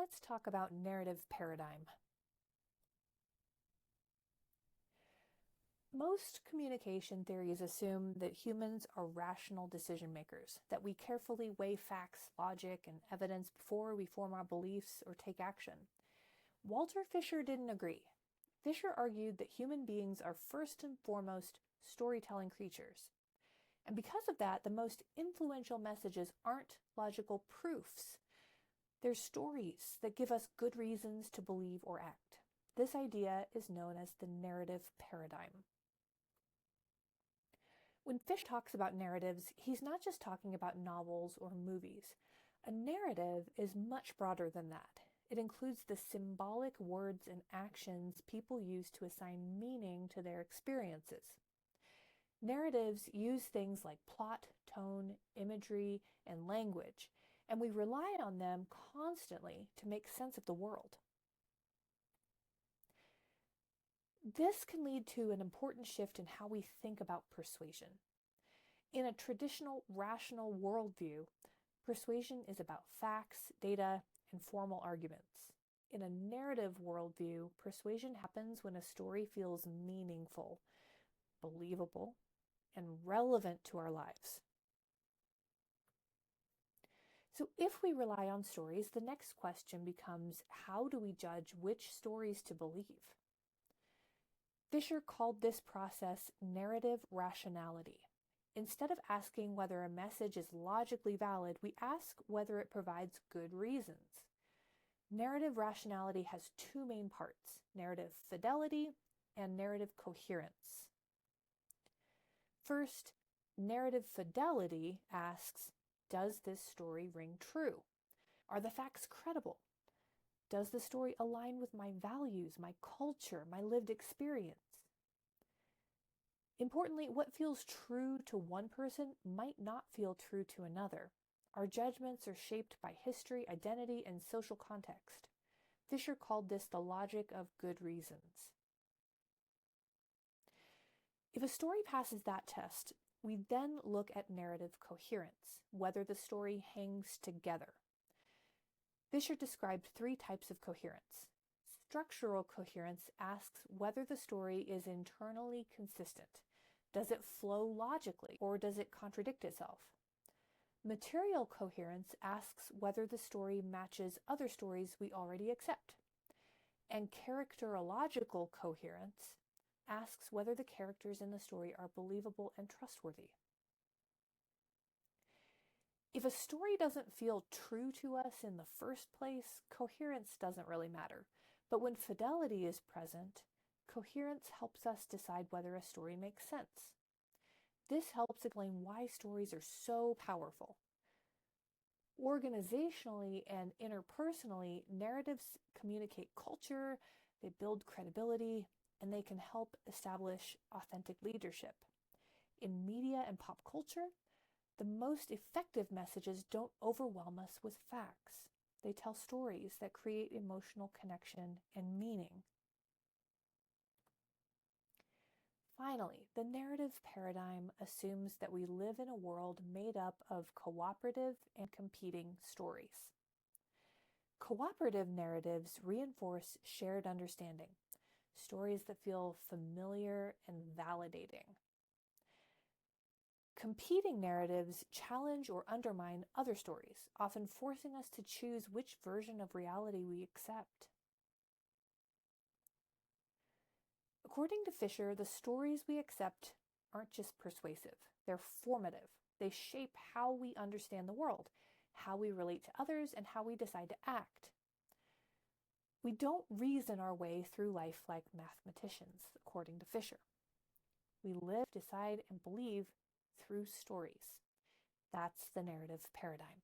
let's talk about narrative paradigm. Most communication theories assume that humans are rational decision makers, that we carefully weigh facts, logic, and evidence before we form our beliefs or take action. Walter Fisher didn't agree. Fisher argued that human beings are first and foremost storytelling creatures. And because of that, the most influential messages aren't logical proofs. They're stories that give us good reasons to believe or act. This idea is known as the narrative paradigm. When Fisher talks about narratives, he's not just talking about novels or movies. A narrative is much broader than that. It includes the symbolic words and actions people use to assign meaning to their experiences. Narratives use things like plot, tone, imagery, and language, and we rely on them constantly to make sense of the world. This can lead to an important shift in how we think about persuasion. In a traditional rational worldview, persuasion is about facts, data, and formal arguments. In a narrative worldview, persuasion happens when a story feels meaningful, believable, and relevant to our lives. So if we rely on stories, the next question becomes, how do we judge which stories to believe? Fisher called this process narrative rationality. Instead of asking whether a message is logically valid, we ask whether it provides good reasons. Narrative rationality has two main parts: narrative fidelity and narrative coherence. First, narrative fidelity asks, does this story ring true? Are the facts credible? Does the story align with my values, my culture, my lived experience? Importantly, what feels true to one person might not feel true to another. Our judgments are shaped by history, identity, and social context. Fisher called this the logic of good reasons. If a story passes that test, we then look at narrative coherence, whether the story hangs together. Fisher described three types of coherence. Structural coherence asks whether the story is internally consistent. Does it flow logically, or does it contradict itself? Material coherence asks whether the story matches other stories we already accept. And characterological coherence asks whether the characters in the story are believable and trustworthy. If a story doesn't feel true to us in the first place, coherence doesn't really matter. But when fidelity is present, coherence helps us decide whether a story makes sense. This helps explain why stories are so powerful. Organizationally and interpersonally, narratives communicate culture, they build credibility, and they can help establish authentic leadership. In media and pop culture, the most effective messages don't overwhelm us with facts. They tell stories that create emotional connection and meaning. Finally, the narrative paradigm assumes that we live in a world made up of cooperative and competing stories. Cooperative narratives reinforce shared understanding, stories that feel familiar and validating. Competing narratives challenge or undermine other stories, often forcing us to choose which version of reality we accept. According to Fisher, the stories we accept aren't just persuasive, they're formative. They shape how we understand the world, how we relate to others, and how we decide to act. We don't reason our way through life like mathematicians, according to Fisher. We live, decide, and believe through stories. That's the narrative paradigm.